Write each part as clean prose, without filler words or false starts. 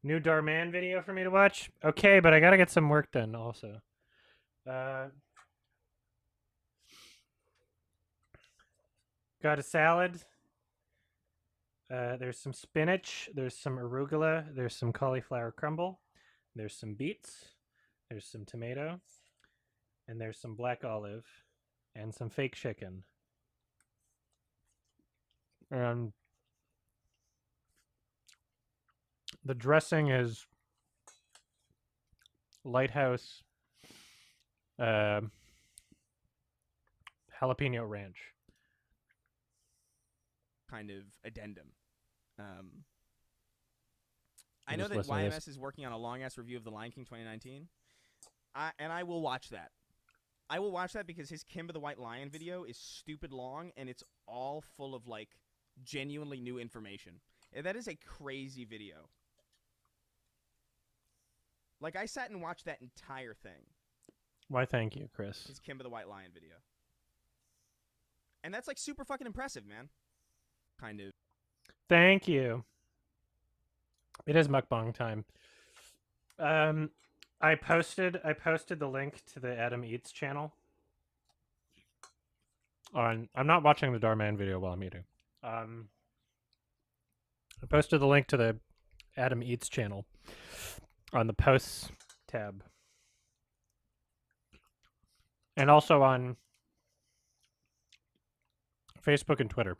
New Darman video for me to watch? Okay, but I gotta get some work done also. Got a salad. There's some spinach. There's some arugula. There's some cauliflower crumble. There's some beets. There's some tomato. And there's some black olive. And some fake chicken. And the dressing is Lighthouse jalapeno ranch. Kind of addendum. I I'm know just that listening to this. YMS is working on a long ass review of The Lion King 2019, and I will watch that. I will watch that because his Kimba the White Lion video is stupid long, and it's all full of like genuinely new information. And that is a crazy video. Like, I sat and watched that entire thing. Why, thank you, Chris. His Kimba the White Lion video. And that's like super fucking impressive, man. Kind of. Thank you. It is mukbang time. I posted the link to the Adum Eats channel. I'm not watching the Darman video while I'm eating. I posted the link to the Adum Eats channel on the posts tab. And also on Facebook and Twitter.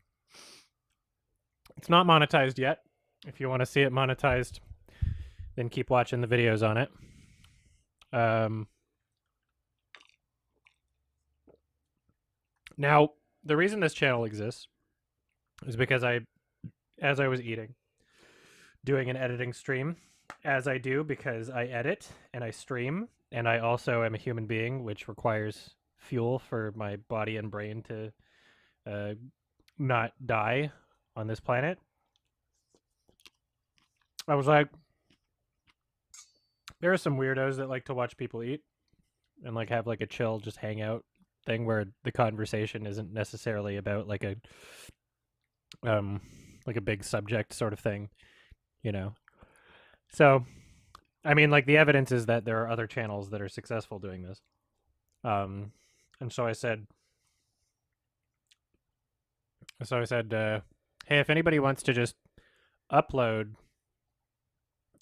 It's not monetized yet. If you want to see it monetized, then keep watching the videos on it. Now, the reason this channel exists is because as I was eating, doing an editing stream, as I do because I edit and I stream, and I also am a human being, which requires fuel for my body and brain to not die on this planet. I was like, there are some weirdos that like to watch people eat and like have like a chill, just hang out thing where the conversation isn't necessarily about like a big subject sort of thing, you know. So, I mean, like the evidence is that there are other channels that are successful doing this. And so I said, hey, if anybody wants to just upload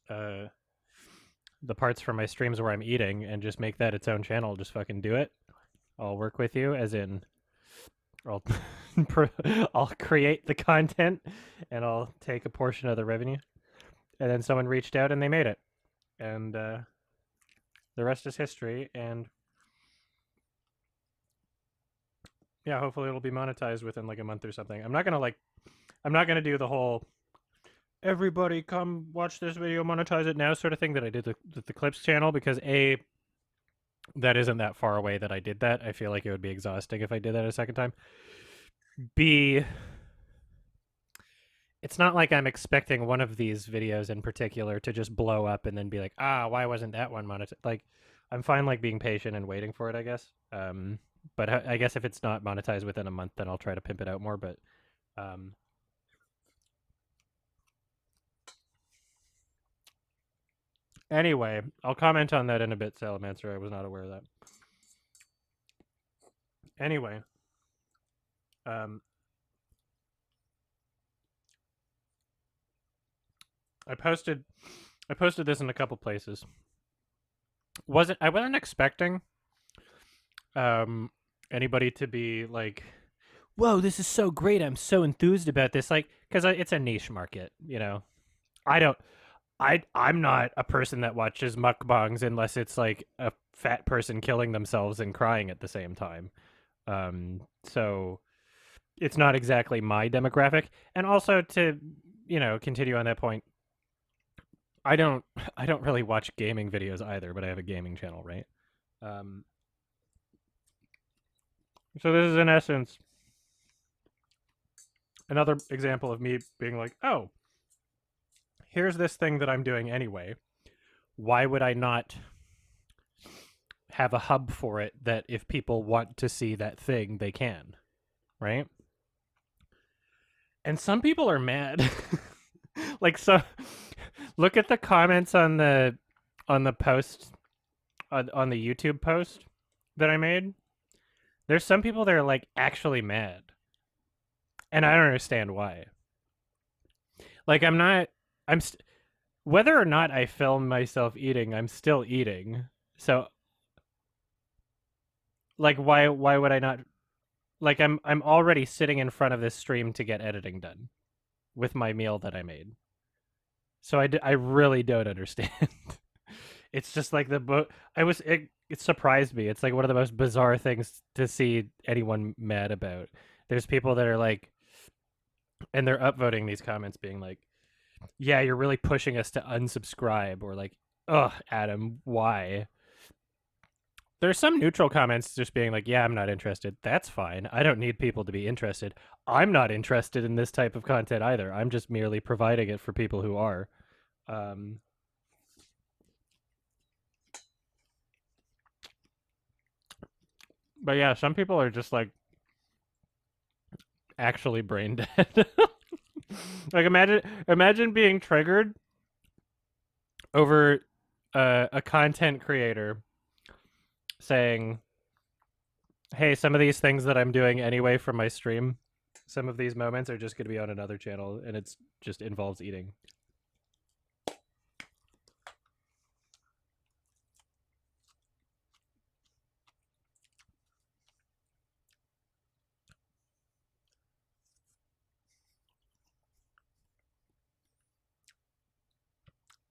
the parts from my streams where I'm eating and just make that its own channel, just fucking do it. I'll work with you, as in I'll I'll create the content and I'll take a portion of the revenue. And then someone reached out and they made it. And the rest is history. And yeah, hopefully it'll be monetized within like a month or something. I'm not gonna do the whole everybody come watch this video, monetize it now sort of thing that I did with the Clips channel, because A, that isn't that far away that I did that. I feel like it would be exhausting if I did that a second time. B, it's not like I'm expecting one of these videos in particular to just blow up and then be like, why wasn't that one monetized? Like, I'm fine like being patient and waiting for it, I guess. But I guess if it's not monetized within a month, then I'll try to pimp it out more. But anyway, I'll comment on that in a bit, Salamancer. I was not aware of that. Anyway, I posted this in a couple places. I wasn't expecting anybody to be like, whoa, this is so great, I'm so enthused about this, like, because it's a niche market, you know. I'm not a person that watches mukbangs unless it's like a fat person killing themselves and crying at the same time. So it's not exactly my demographic. And also to, you know, continue on that point, I don't really watch gaming videos either, but I have a gaming channel, right? So this is in essence another example of me being like, oh, here's this thing that I'm doing anyway. Why would I not have a hub for it that if people want to see that thing, they can, right? And some people are mad. like Look at the comments on the post on the YouTube post that I made. There's some people that are like actually mad, and I don't understand why. Like I'm not. Whether or not I film myself eating, I'm still eating. So like why would I not, like I'm already sitting in front of this stream to get editing done with my meal that I made. So I really don't understand. It's just like it surprised me. It's like one of the most bizarre things to see anyone mad about. There's people that are like, and they're upvoting these comments being like, yeah, you're really pushing us to unsubscribe, or like, ugh, Adam, why? There's some neutral comments just being like, yeah, I'm not interested. That's fine. I don't need people to be interested. I'm not interested in this type of content either. I'm just merely providing it for people who are. But yeah, some people are just like actually brain dead. Like imagine being triggered over a content creator saying, hey, some of these things that I'm doing anyway from my stream, some of these moments are just going to be on another channel, and it's just involves eating.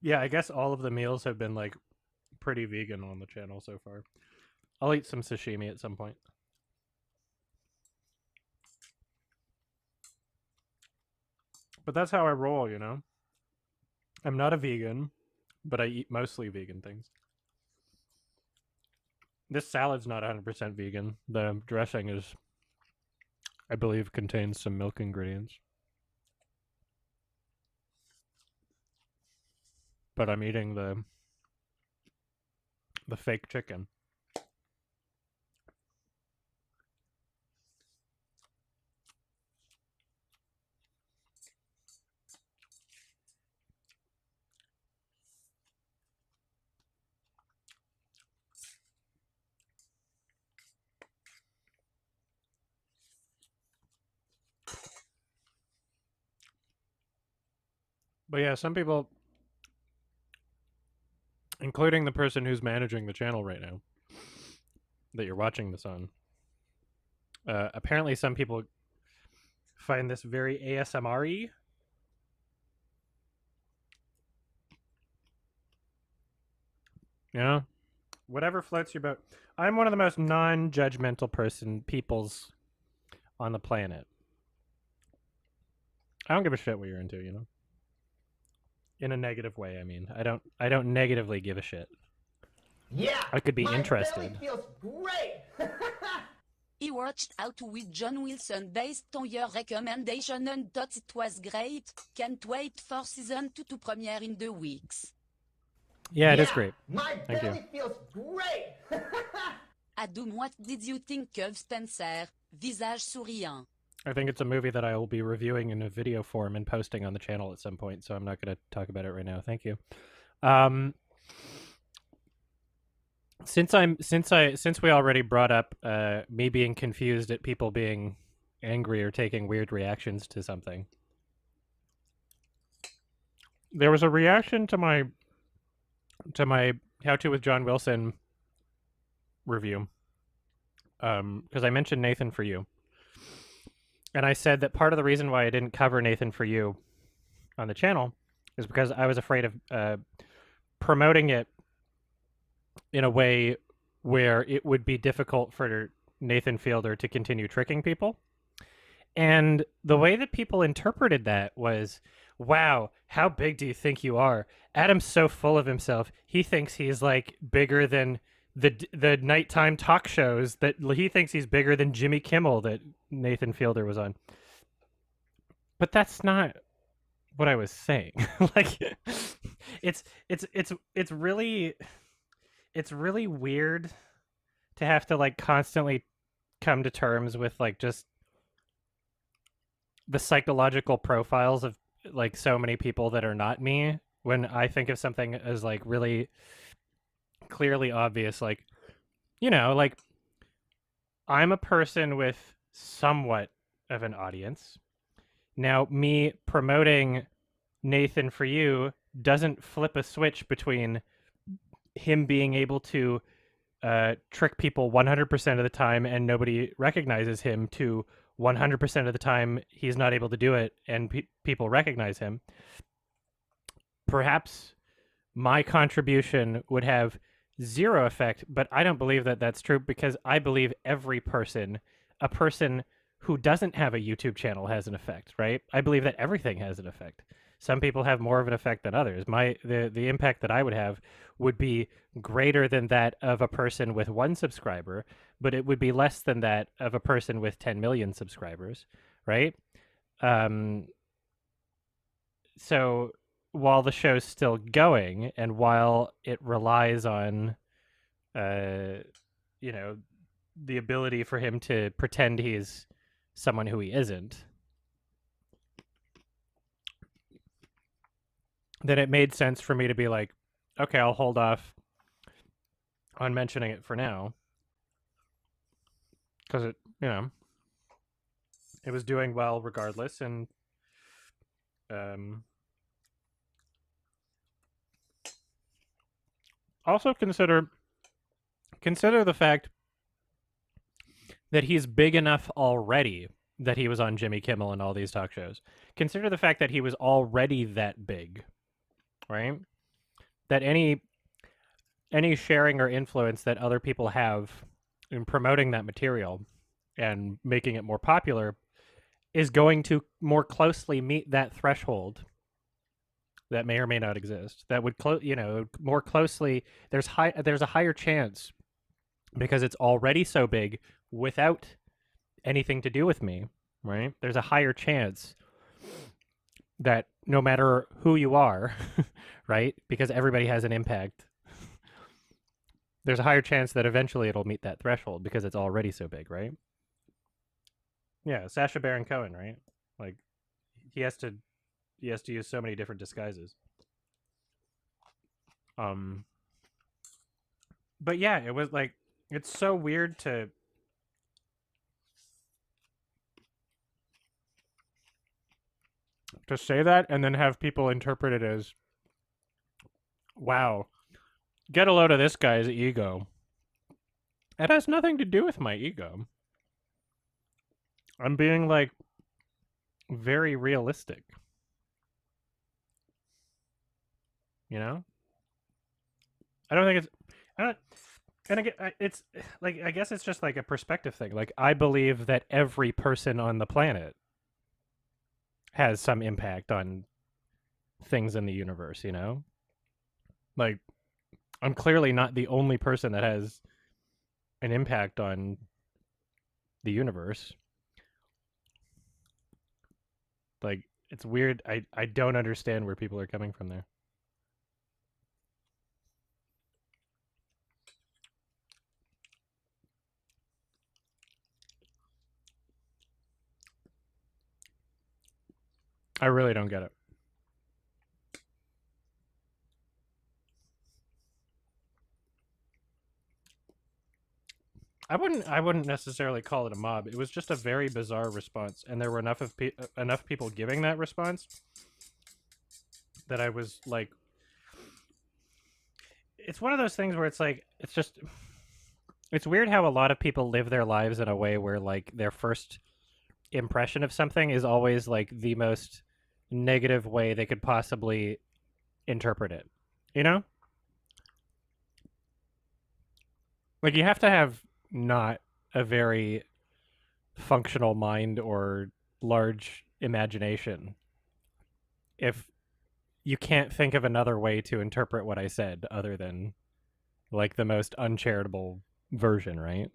Yeah, I guess all of the meals have been like pretty vegan on the channel so far. I'll eat some sashimi at some point. But that's how I roll, you know? I'm not a vegan, but I eat mostly vegan things. This salad's not 100% vegan. The dressing is, I believe, contains some milk ingredients. But I'm eating the fake chicken. But yeah, some people, including the person who's managing the channel right now that you're watching this on, apparently some people find this very ASMR-y. You know? Whatever floats your boat. I'm one of the most non-judgmental peoples on the planet. I don't give a shit what you're into, you know? In a negative way, I mean. I don't negatively give a shit. Yeah, I could be my interested. belly feels great. He watched Out with John Wilson based on your recommendation and thought it was great. Can't wait for season 2 to premiere in the weeks. Yeah, it is great. My Thank belly you. feels great. Adum, what did you think of Spencer? Visage souriant. I think it's a movie that I will be reviewing in a video form and posting on the channel at some point, so I'm not going to talk about it right now. Thank you. Since we already brought up me being confused at people being angry or taking weird reactions to something, there was a reaction to my How to with John Wilson review, because I mentioned Nathan For You, and I said that part of the reason why I didn't cover Nathan For You on the channel is because I was afraid of promoting it in a way where it would be difficult for Nathan Fielder to continue tricking people. And the way that people interpreted that was, wow, how big do you think you are? Adam's so full of himself. He thinks he's like bigger than the nighttime talk shows, that he thinks he's bigger than Jimmy Kimmel that Nathan Fielder was on. But that's not what I was saying. Like it's really weird to have to like constantly come to terms with like just the psychological profiles of like so many people that are not me when I think of something as like really clearly obvious, like, like I'm a person with somewhat of an audience. Now, me promoting Nathan for You doesn't flip a switch between him being able to trick people 100% of the time and nobody recognizes him to 100% of the time he's not able to do it and people recognize him. Perhaps my contribution would have zero effect, but I don't believe that that's true because I believe every person, a person who doesn't have a YouTube channel has an effect, right? I believe that everything has an effect. Some people have more of an effect than others. The impact that I would have would be greater than that of a person with 1 subscriber, but it would be less than that of a person with 10 million subscribers, right? So while the show's still going and while it relies on the ability for him to pretend he's someone who he isn't, then it made sense for me to be like, okay, I'll hold off on mentioning it for now because it was doing well regardless. And also consider the fact that he's big enough already that he was on Jimmy Kimmel and all these talk shows. Consider the fact that he was already that big, right? That any sharing or influence that other people have in promoting that material and making it more popular is going to more closely meet that threshold that may or may not exist. That would more closely, there's a higher chance because it's already so big without anything to do with me, right? There's a higher chance that no matter who you are, right? Because everybody has an impact. There's a higher chance that eventually it'll meet that threshold because it's already so big, right? Yeah, Sacha Baron Cohen, right? Like he has to use so many different disguises. But yeah, it was like it's so weird to say that and then have people interpret it as, wow, get a load of this guy's ego. It has nothing to do with my ego. I'm being like very realistic. I don't think it's and again, it's like, I guess it's just like a perspective thing. Like, I believe that every person on the planet has some impact on things in the universe, Like, I'm clearly not the only person that has an impact on the universe. Like, it's weird. I don't understand where people are coming from there. I really don't get it. I wouldn't necessarily call it a mob. It was just a very bizarre response, and there were enough people giving that response that I was like, it's one of those things where it's like, it's weird how a lot of people live their lives in a way where like their first impression of something is always like the most negative way they could possibly interpret it. Like, you have to have not a very functional mind or large imagination if you can't think of another way to interpret what I said other than like the most uncharitable version, right?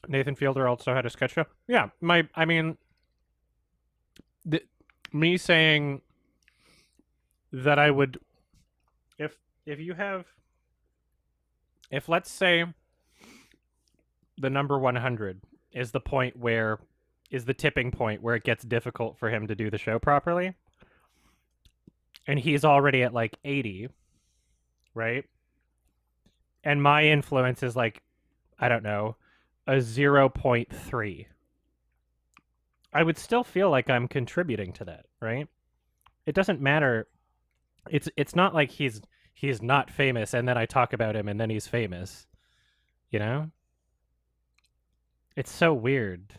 Nathan Fielder also had a sketch show. Yeah, me saying that I would, if let's say the number 100 is the point where is the tipping point where it gets difficult for him to do the show properly. And he's already at like 80, right? And my influence is like, I don't know, a 0.3. I would still feel like I'm contributing to that, right? It doesn't matter. It's not like he's not famous and then I talk about him and then he's famous. You know? It's so weird.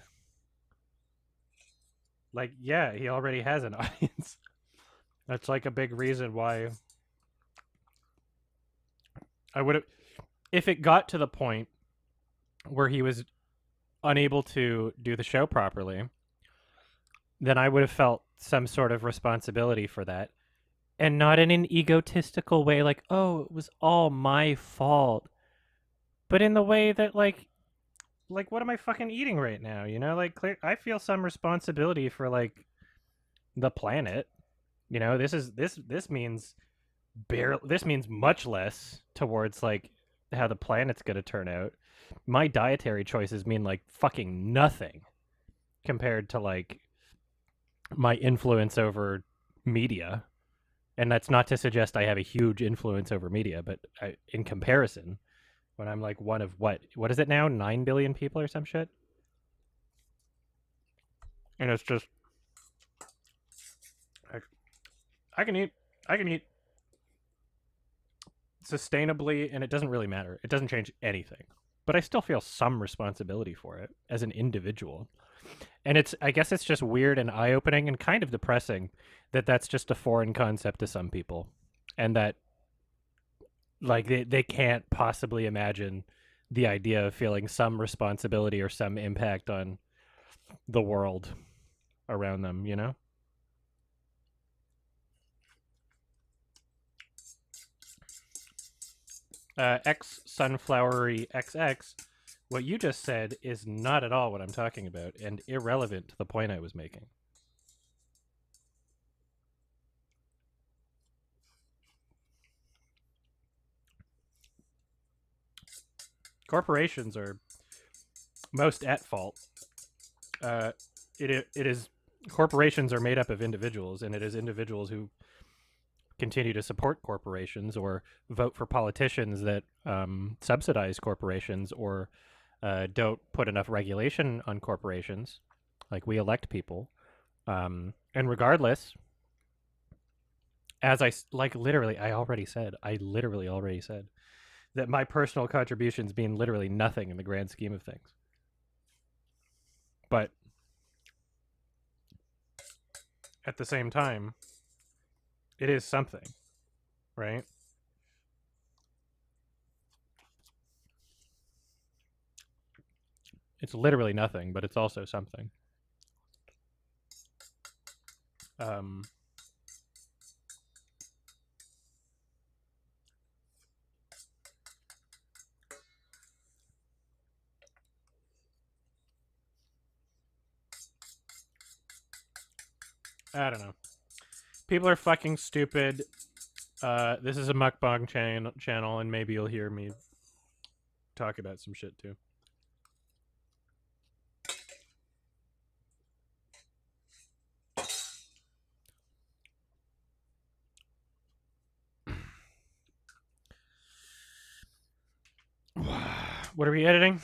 Like, yeah, he already has an audience. That's like a big reason why I would have, if it got to the point where he was unable to do the show properly, then I would have felt some sort of responsibility for that. And not in an egotistical way, like, oh, it was all my fault. But in the way that, like, what am I fucking eating right now? You know, like, I feel some responsibility for, like, the planet. You know, this means this means much less towards, like, how the planet's gonna turn out. My dietary choices mean, like, fucking nothing compared to, like, my influence over media. And that's not to suggest I have a huge influence over media, but in comparison, when I'm like one of what is it now? 9 billion people or some shit? And it's just, I can eat sustainably, and it doesn't really matter. It doesn't change anything. But I still feel some responsibility for it as an individual. And I guess it's just weird and eye-opening and kind of depressing that that's just a foreign concept to some people. And that, like, they can't possibly imagine the idea of feeling some responsibility or some impact on the world around them, you know? X Sunflowery XX, what you just said is not at all what I'm talking about and irrelevant to the point I was making. Corporations are most at fault. It is corporations are made up of individuals, and it is individuals who continue to support corporations or vote for politicians that subsidize corporations or don't put enough regulation on corporations. Like, we elect people, and regardless, as I literally already said that my personal contributions mean literally nothing in the grand scheme of things. But at the same time, it is something, right? It's literally nothing, but it's also something. I don't know. People are fucking stupid. This is a mukbang channel, and maybe you'll hear me talk about some shit too. What are we editing?